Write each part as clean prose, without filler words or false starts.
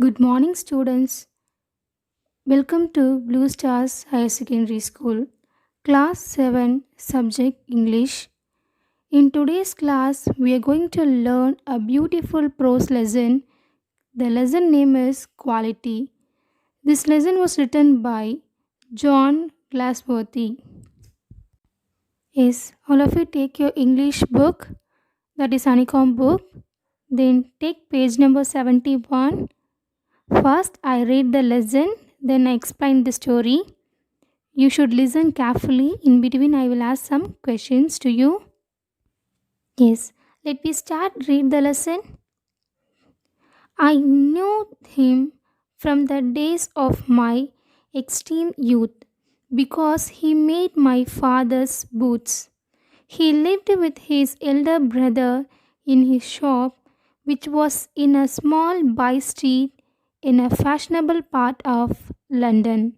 Good morning, students. Welcome to Blue Stars Higher Secondary School, Class 7, Subject English. In today's class, we are going to learn a beautiful prose lesson. The lesson name is Quality. This lesson was written by John Glassworthy. Yes, all of you take your English book, that is Honeycomb book. Then take page number 71. First, I read the lesson, then I explain the story. You should listen carefully. In between, I will ask some questions to you. Yes, let me start. Read the lesson. I knew him from the days of my extreme youth because he made my father's boots. He lived with his elder brother in his shop, which was in a small by street in a fashionable part of London.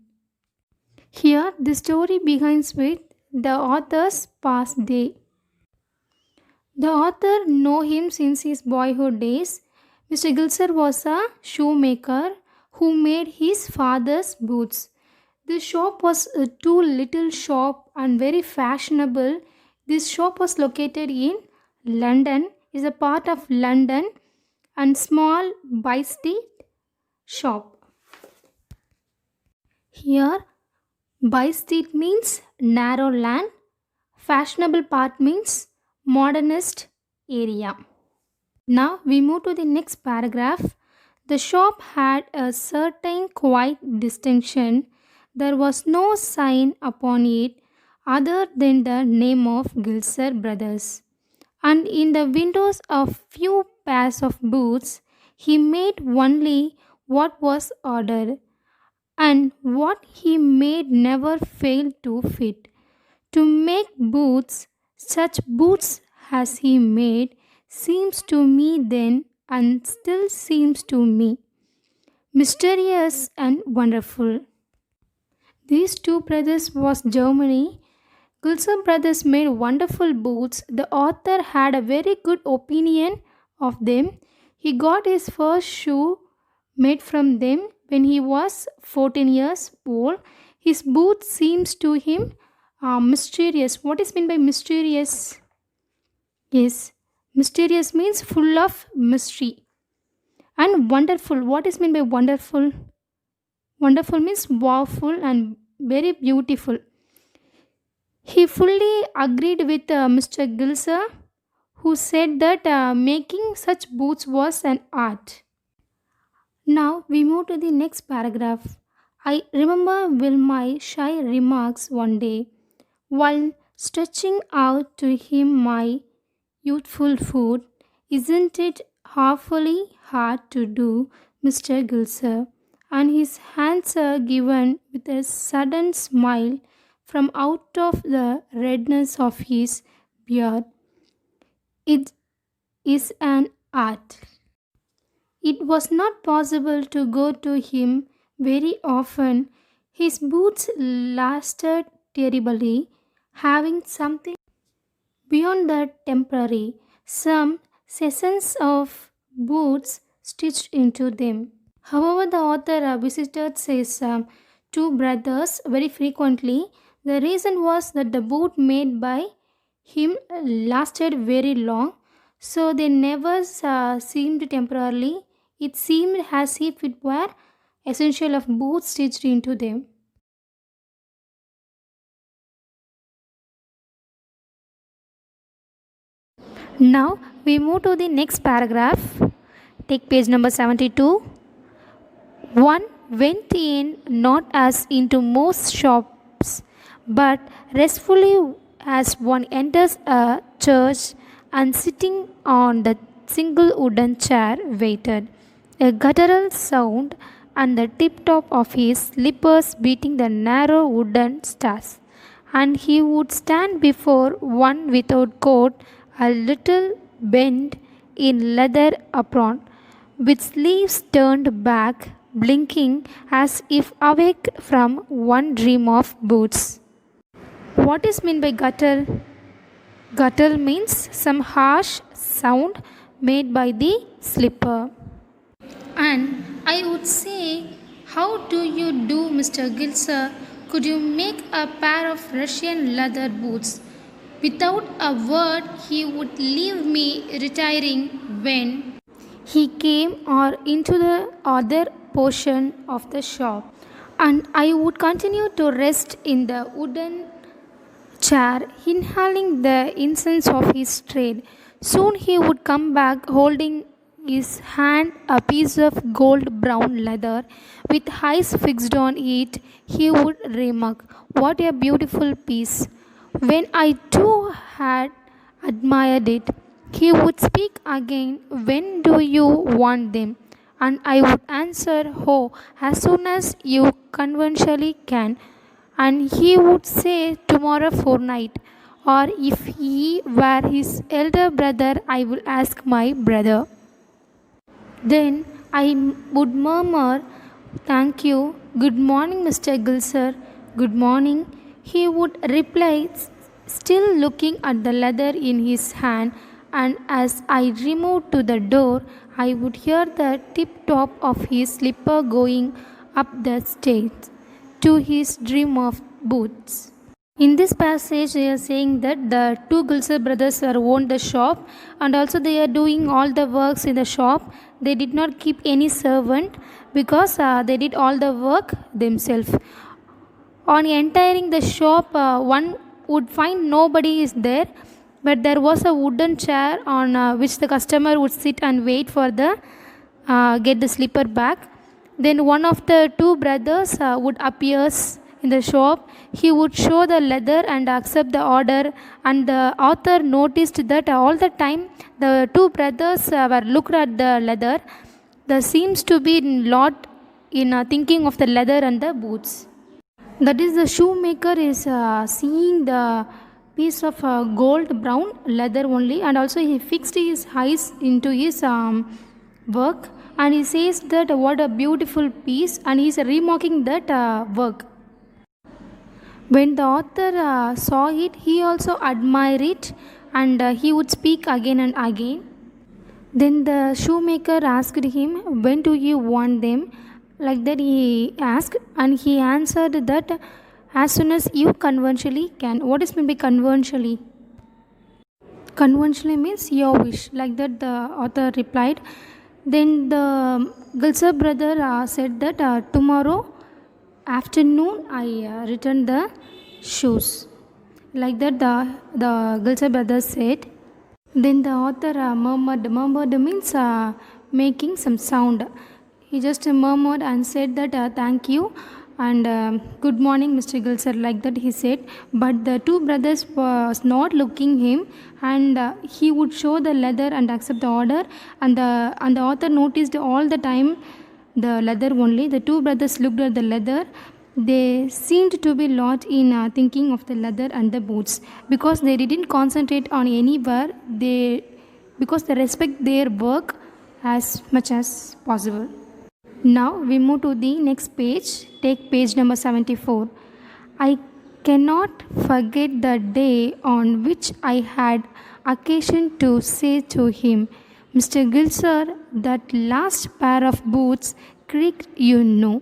Here, the story begins with the author's past day. The author know him since his boyhood days. Mr. Gilser was a shoemaker who made his father's boots. The shop was a too little shop and very fashionable. This shop was located in London, is a part of London and small by street shop. Here, by street means narrow land, fashionable part means modernist area. Now we move to the next paragraph. The shop had a certain quiet distinction. There was no sign upon it other than the name of Gilser Brothers. And in the windows of few pairs of boots, he made only what was ordered, and what he made never failed to fit. To make boots, such boots as he made, seems to me then and still seems to me mysterious and wonderful. These two brothers was Germany. Gilson brothers made wonderful boots. The author had a very good opinion of them. He got his first shoe made from them when he was 14 years old. His boot seems to him mysterious. What is meant by mysterious? Yes, mysterious means full of mystery. And wonderful. What is meant by wonderful? Wonderful means wowful and very beautiful. He fully agreed with Mr. Gilser, who said that making such boots was an art. Now we move to the next paragraph. I remember well my shy remarks one day while stretching out to him my youthful foot. Isn't it awfully hard to do, Mr. Gilser? And his answer given with a sudden smile from out of the redness of his beard. It is an art. It was not possible to go to him very often. His boots lasted terribly, having something beyond the temporary, some sessions of boots stitched into them. However, the author visited his two brothers very frequently. The reason was that the boot made by him lasted very long, so they never seemed temporarily. It seemed as if it were essential of boots stitched into them. Now we move to the next paragraph. Take page number 72. One went in not as into most shops, but restfully as one enters a church and sitting on the single wooden chair waited. A guttural sound and the tip top of his slippers beating the narrow wooden stairs, and he would stand before one without coat, a little bent in leather apron, with sleeves turned back, blinking as if awake from one dream of boots. What is meant by guttural? Guttural means some harsh sound made by the slipper. And I would say, how do you do, Mr. Gilser? Could you make a pair of Russian leather boots? Without a word, he would leave me retiring when he came or into the other portion of the shop, and I would continue to rest in the wooden chair, inhaling the incense of his trade. Soon he would come back holding his hand a piece of gold brown leather with eyes fixed on it. He would remark, "What a beautiful piece!" When I too had admired it, he would speak again, "When do you want them?" And I would answer, "Oh, as soon as you conventionally can." And he would say, "Tomorrow fortnight." Or if he were his elder brother, I would ask my brother. Then I would murmur, "Thank you. Good morning, Mr. Gilser." "Good morning," he would reply, still looking at the leather in his hand. And as I removed to the door, I would hear the tip top of his slipper going up the stairs to his dream of boots. In this passage, they are saying that the two Gulser brothers are owned the shop, and also they are doing all the works in the shop. They did not keep any servant because they did all the work themselves. On entering the shop, one would find nobody is there, but there was a wooden chair on which the customer would sit and wait for the get the slipper back. Then one of the two brothers would appears in the shop. He would show the leather and accept the order, and the author noticed that all the time the two brothers were looked at the leather. There seems to be lot in thinking of the leather and the boots. That is, the shoemaker is seeing the piece of gold brown leather only, and also he fixed his eyes into his work, and he says that what a beautiful piece, and he is remarking that work. When the author saw it, he also admired it, and he would speak again and again. Then the shoemaker asked him, "When do you want them?" Like that he asked, and he answered that as soon as you conventionally can. What is meant by conventionally? Conventionally means your wish. Like that the author replied. Then the Gulser brother said that tomorrow afternoon I return the shoes. Like that the Gulser brother said. Then the author murmured. Murmured means making some sound. He just murmured and said that thank you and good morning, Mr. Gilser. Like that he said. But the two brothers was not looking him, and he would show the leather and accept the order. And the author noticed all the time the leather only. The two brothers looked at the leather. They seemed to be lot in thinking of the leather and the boots, because they didn't concentrate on anywhere. Because they respect their work as much as possible. Now we move to the next page. Take page number 74. I cannot forget the day on which I had occasion to say to him, "Mr. Gilser, that last pair of boots creaked, you know."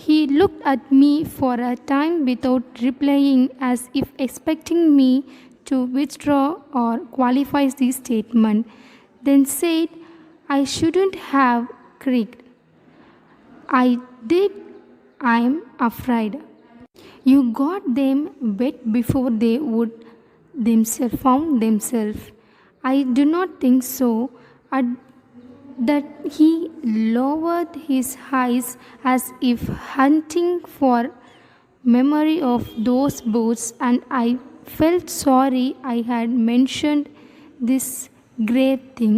He looked at me for a time without replying, as if expecting me to withdraw or qualify the statement, then said, "I shouldn't have creaked." "I did, I'm afraid." "You got them wet before they would themselves found themselves." "I do not think so." At that he lowered his eyes as if hunting for memory of those boots, and I felt sorry I had mentioned this grave thing.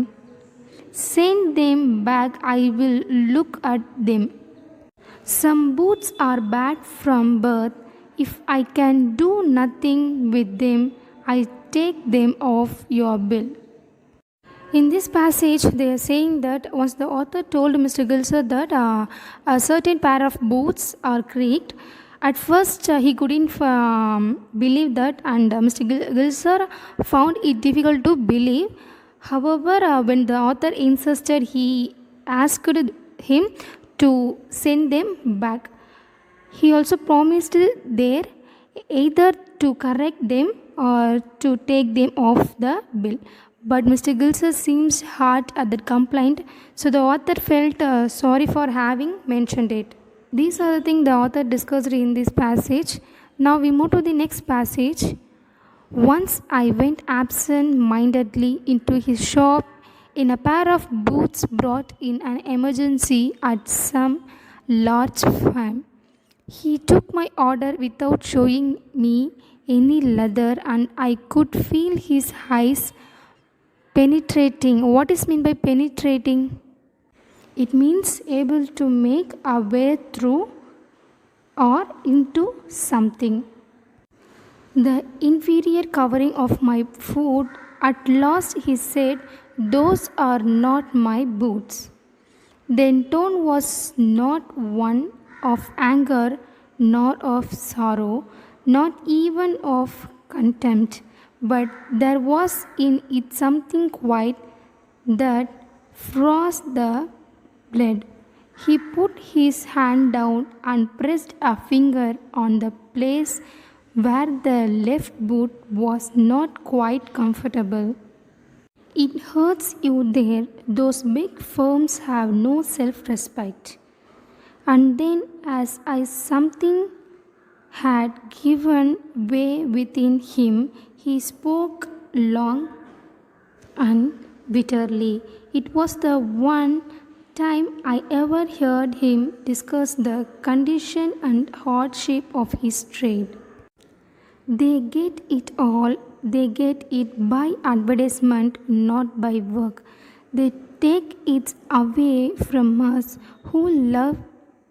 "Send them back, I will look at them. Some boots are bad from birth. If I can do nothing with them, I take them off your bill." In this passage, they are saying that once the author told Mr. Gilser that a certain pair of boots are creaked, at first he couldn't believe that, and Mr. Gilser found it difficult to believe. However, when the author insisted, he asked him to send them back. He also promised there either to correct them or to take them off the bill. But Mr. Gilser seems hurt at that complaint, so the author felt sorry for having mentioned it. These are the things the author discussed in this passage. Now we move to the next passage. Once I went absent mindedly into his shop in a pair of boots brought in an emergency at some large firm. He took my order without showing me any leather, and I could feel his eyes penetrating. What is meant by penetrating? It means able to make a way through or into something. The inferior covering of my foot. At last he said, "Those are not my boots." The tone was not one of anger, nor of sorrow, not even of contempt, but there was in it something quiet that froze the blood. He put his hand down and pressed a finger on the place where the left boot was not quite comfortable. It hurts you there. Those big firms have no self respect. And then, as I something had given way within him, he spoke long and bitterly. It was the one time I ever heard him discuss the condition and hardship of his trade. They get it all. They get it by advertisement, not by work. They take it away from us who love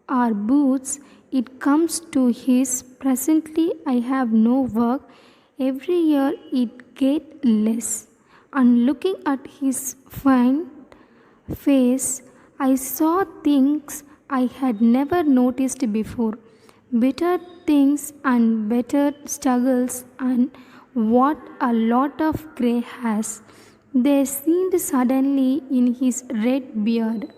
our boots. It comes to his presently I have no work. Every year it get less. And looking at his fine face, I saw things I had never noticed before. Better things and better struggles, and what a lot of grey hairs there seemed suddenly in his red beard.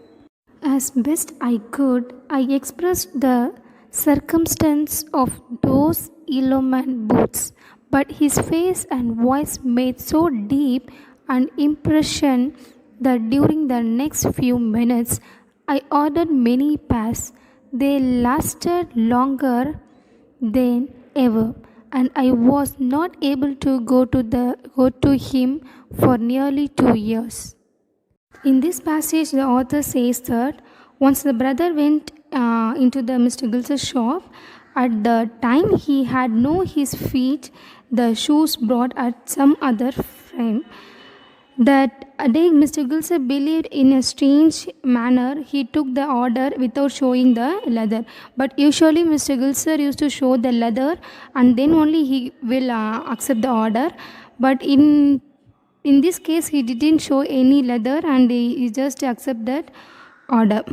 As best I could, I expressed the circumstance of those Eloman boots, but his face and voice made so deep an impression that during the next few minutes I ordered many pairs. They lasted longer than ever, and I was not able to go to him for nearly 2 years. In this passage, the author says that once the brother went into the Mr. Gilser's shop, at the time he had no his feet, the shoes brought at some other frame. That day, Mr. Gilser believed in a strange manner. He took the order without showing the leather. But usually, Mr. Gilser used to show the leather, and then only he will accept the order. But in this case, he didn't show any leather, and he just accept that order.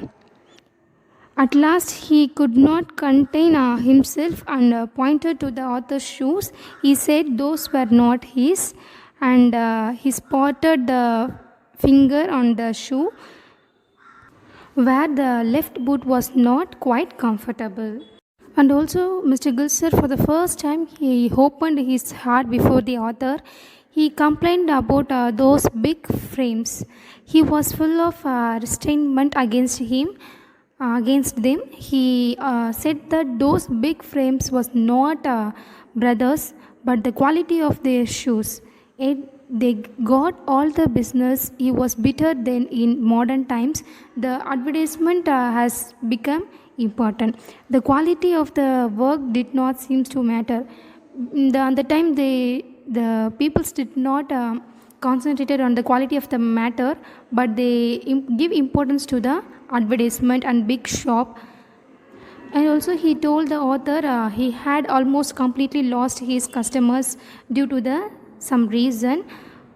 At last, he could not contain himself and pointed to the author's shoes. He said those were not his, and he spotted the finger on the shoe where the left boot was not quite comfortable. And also, Mr. Gilser, for the first time, he opened his heart before the author. He complained about those big frames. He was full of resentment against them. He said that those big frames was not brothers, but the quality of their shoes. They got all the business. He was bitter then in modern times. The advertisement has become important. The quality of the work did not seem to matter. On the time the peoples did not concentrated on the quality of the matter, but they give importance to the advertisement and big shop. And also he told the author he had almost completely lost his customers due to the some reason.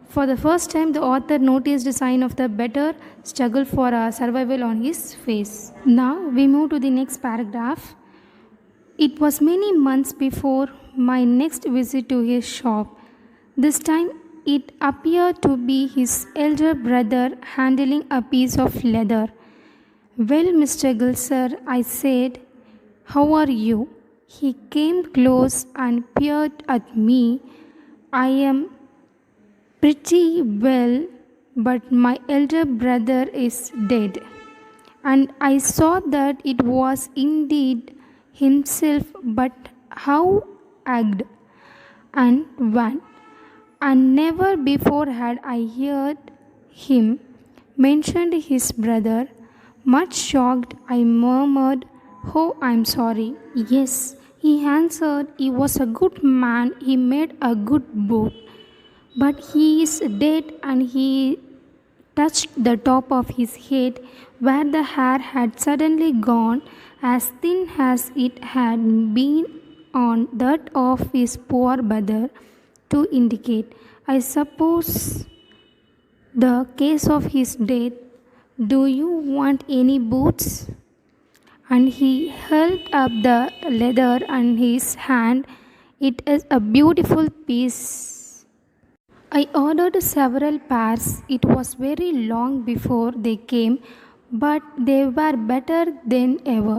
For the first time, the author noticed a sign of the better struggle for survival on his face. Now we move to the next paragraph. It was many months before my next visit to his shop. This time it appeared to be his elder brother handling a piece of leather. Well, Mr. Gill, sir, I said, how are you? He came close and peered at me. I am pretty well, but my elder brother is dead. And I saw that it was indeed himself, but how aged and wan. And never before had I heard him mention his brother. Much shocked, I murmured, "Oh, I'm sorry." Yes, he answered, "He was a good man, he made a good boat. But he is dead," and he touched the top of his head where the hair had suddenly gone as thin as it had been on that of his poor brother to indicate, I suppose, the case of his death. Do you want any boots? And he held up the leather in his hand. It is a beautiful piece. I ordered several pairs. It was very long before they came, but they were better than ever.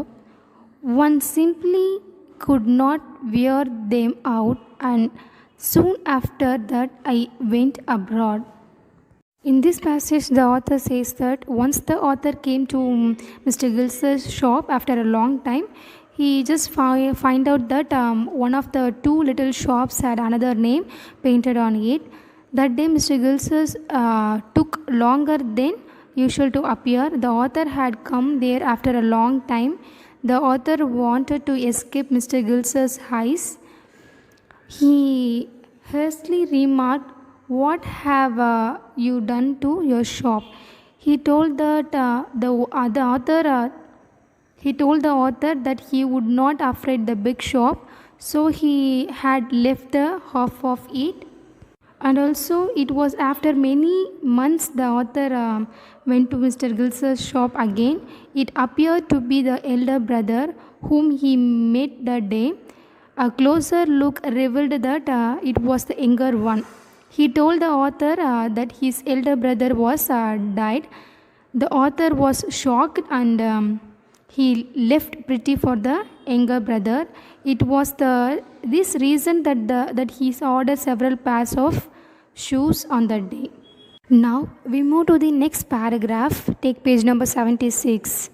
One simply could not wear them out, and soon after that I went abroad. In this passage, the author says that once the author came to Mr. Gill's shop after a long time, he just find out that one of the two little shops had another name painted on it. That day, Mr. Gill's took longer than usual to appear. The author had come there after a long time. The author wanted to escape Mr. Gill's eyes. He hastily remarked, "What have you done to your shop?" He told that the author. He told the author that he would not afraid the big shop, so he had left the half of it. And also, it was after many months the author went to Mr. Gill's shop again. It appeared to be the elder brother whom he met that day. A closer look revealed that it was the younger one. He told the author that his elder brother was died. The author was shocked, and he left pretty for the younger brother. It was this reason that he ordered several pairs of shoes on that day. Now we move to the next paragraph. Take page number 76.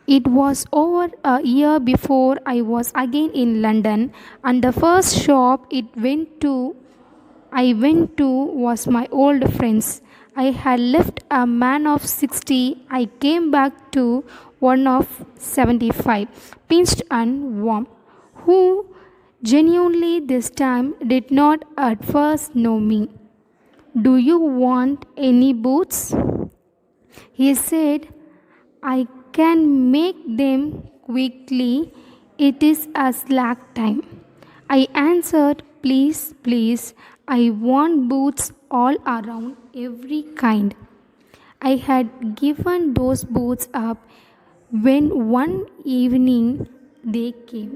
It was over a year before I was again in London, and the first shop I went to was my old friend's. I had left a man of 60. I came back to one of 75, pinched and warm, who genuinely this time did not at first know me. "Do you want any boots?" he said. "I can make them quickly. It is a slack time." I answered, "Please, please, I want boots all around, every kind." I had given those boots up when one evening they came.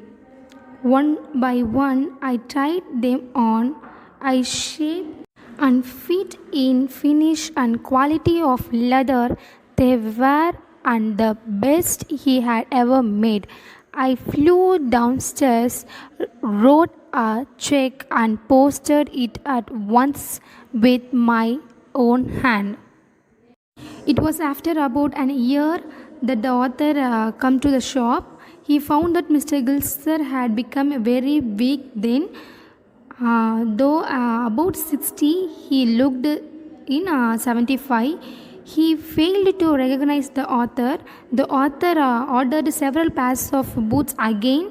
One by one, I tried them on. I shaped and fit in finish and quality of leather they were, and the best he had ever made. I flew downstairs, wrote a check, and posted it at once with my own hand. It was after about an year that the author come to the shop. He found that Mr. Gilster had become very weak then. Though about 60, he looked in 75. He failed to recognize the author. The author ordered several pairs of boots again.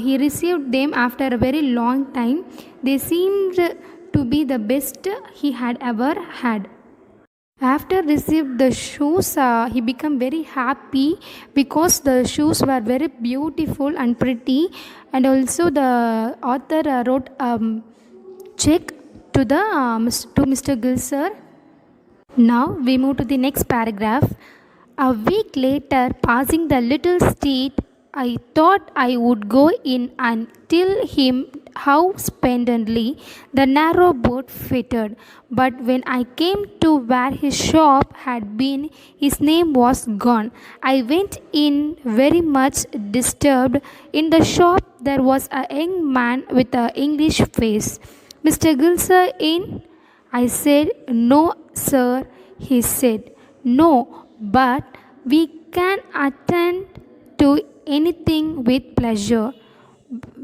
He received them after a very long time. They seemed to be the best he had ever had. After received the shoes, he became very happy because the shoes were very beautiful and pretty, and also the author wrote check to Mr. Gilser. Now we move to the next paragraph. A week later, passing the little street, I thought I would go in and tell him how splendidly the narrow boat fitted. But when I came to where his shop had been, his name was gone. I went in very much disturbed. In the shop there was a young man with an English face. Mr. Gilser in? I said, "No, sir." He said, "No, but we can attend to anything with pleasure.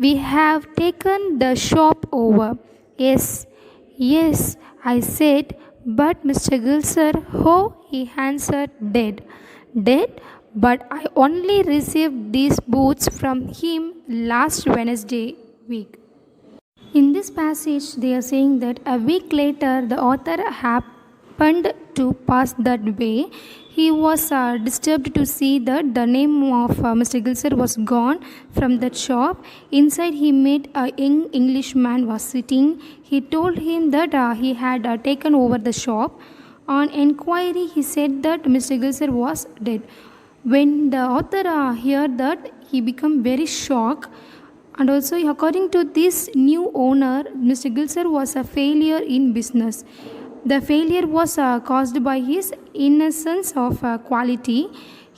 We have taken the shop over." "Yes, yes," I said, "but Mr. Gilser, oh," he answered, "dead." "Dead? But I only received these boots from him last Wednesday week." In this passage, they are saying that a week later, the author happened to pass that way. He was disturbed to see that the name of Mr. Gilser was gone from that shop. Inside, he met a young Englishman was sitting. He told him that he had taken over the shop. On enquiry, he said that Mr. Gilser was dead. When the author heard that, he became very shocked. And also, according to this new owner, Mr. Gilser was a failure in business. The failure was caused by his innocence of quality.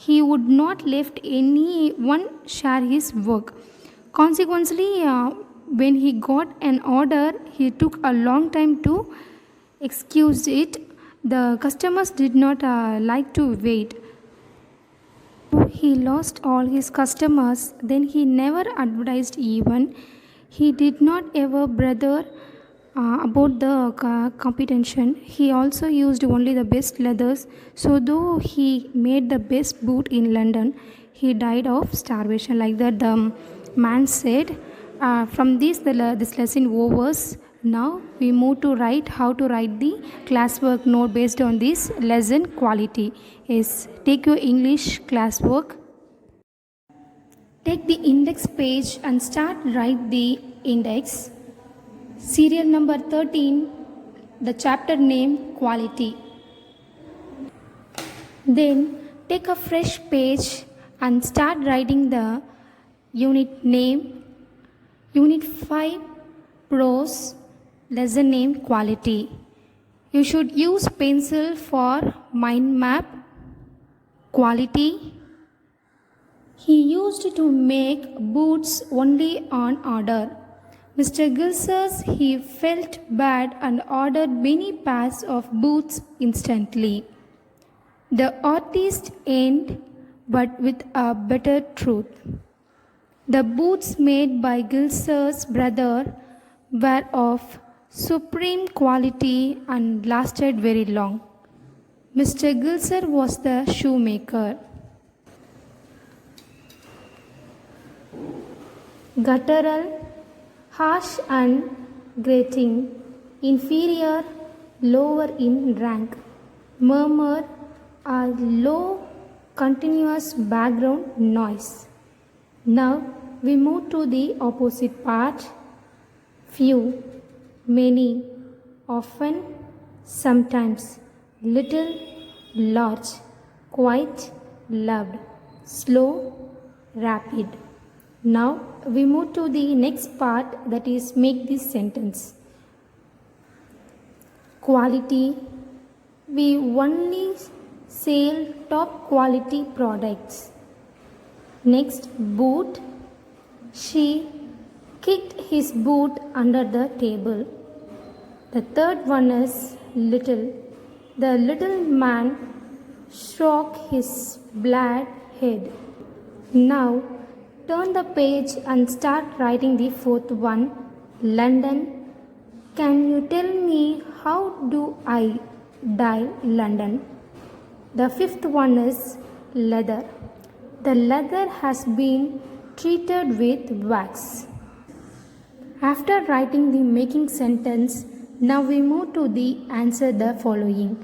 He would not let anyone share his work. Consequently, when he got an order, he took a long time to execute it. The customers did not like to wait. He lost all his customers. Then he never advertised even. He did not ever bother about the competition. He also used only the best leathers. So though he made the best boot in London, he died of starvation. Like that, the man said. From this lesson overs. Now we move to write how to write the classwork note based on this lesson quality. Is take your English classwork. Take the index page and start write the index. Serial number 13, the chapter name quality. Then take a fresh page and start writing the unit name. Unit 5, prose, lesson name quality. You should use pencil for mind map. Quality. He used to make boots only on order. Mr. Gilsers, he felt bad and ordered many pairs of boots instantly. The artist aimed, but with a better truth. The boots made by Gilser's brother were of supreme quality and lasted very long. Mr. Gilser was the shoemaker. Guttural, harsh and grating, inferior, lower in rank. Murmur, a low, continuous background noise. Now we move to the opposite part. Few, many, often, sometimes, little, large, quite, loved, slow, rapid. Now we move to the next part, that is make this sentence. Quality. We only sell top quality products. Next, boot. She kicked his boot under the table. The third one is little. The little man shook his black head. Now turn the page and start writing the fourth one. London. Can you tell me how do I dye London? The fifth one is leather. The leather has been treated with wax. After writing the making sentence, now we move to the answer the following.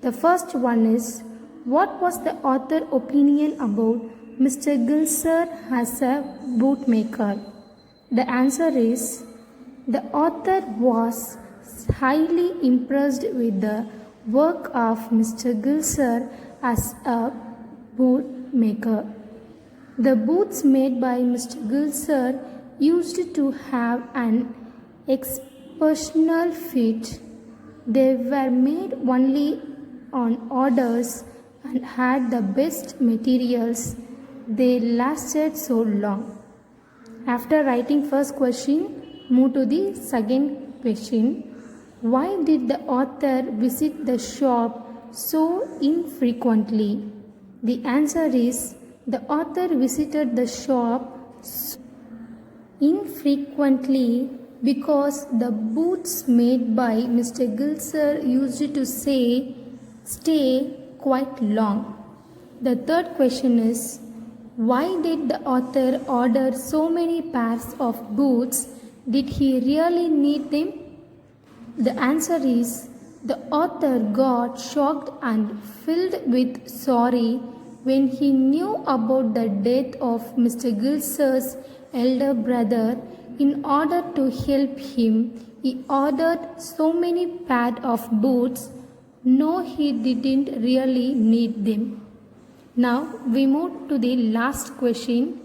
The first one is, what was the author opinion about Mr. Gilser as a bootmaker? The answer is, the author was highly impressed with the work of Mr. Gilser as a bootmaker. The boots made by Mr. Gilser used to have an exceptional fit. They were made only on orders and had the best materials. They lasted so long. After writing first question, move to the second question. Why did the author visit the shop so infrequently? The answer is the author visited the shop infrequently because the booths made by Mr. Gilser used to stay quite long. The third question is why did the author order so many pairs of boots? Did he really need them? The answer is the author got shocked and filled with sorry when he knew about the death of Mr. Gilser's elder brother. In order to help him, he ordered so many pairs of boots. No, he didn't really need them. Now we move to the last question.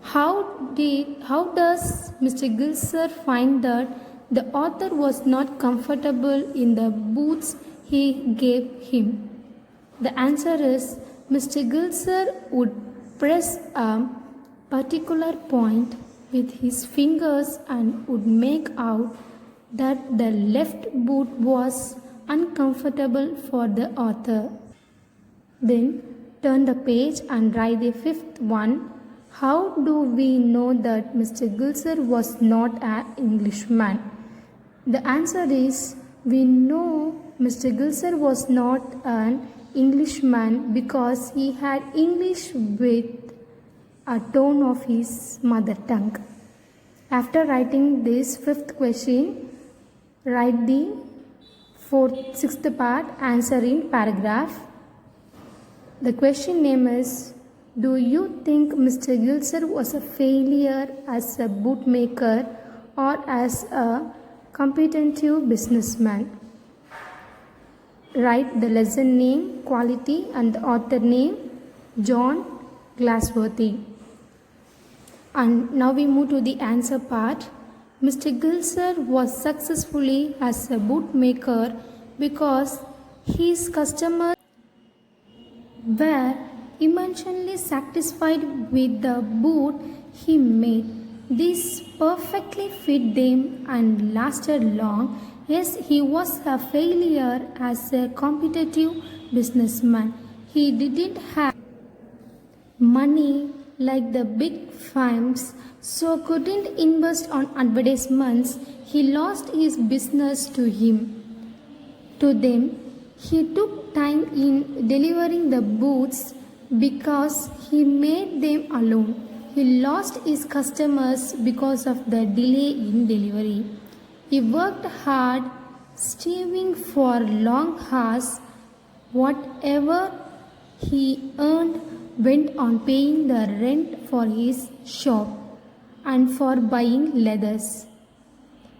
How does Mr. Gilser find that the author was not comfortable in the boots he gave him? The answer is Mr. Gilser would press a particular point with his fingers and would make out that the left boot was uncomfortable for the author. Then turn the page and write the fifth one. How do we know that Mr. Gilser was not an Englishman? The answer is we know Mr. Gilser was not an Englishman because he had English with a tone of his mother tongue. After writing this fifth question, write the sixth part answer in paragraph. The question name is, do you think Mr. Gilser was a failure as a bootmaker or as a competitive businessman? Write the lesson name, quality and the author name, John Glassworthy. And now we move to the answer part. Mr. Gilser was successfully as a bootmaker because his customers were immensely satisfied with the boot he made. This perfectly fit them and lasted long. Yes, he was a failure as a competitive businessman. He didn't have money like the big firms, so couldn't invest on advertisements. He lost his business to them. He took time in delivering the boots because he made them alone. He lost his customers because of the delay in delivery. He worked hard, striving for long hours. Whatever he earned went on paying the rent for his shop and for buying leathers.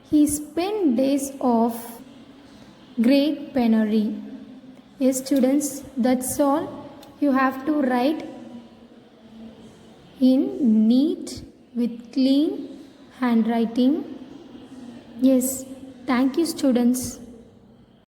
He spent days of great penury. Yes, students, that's all. You have to write in neat with clean handwriting. Yes, thank you, students.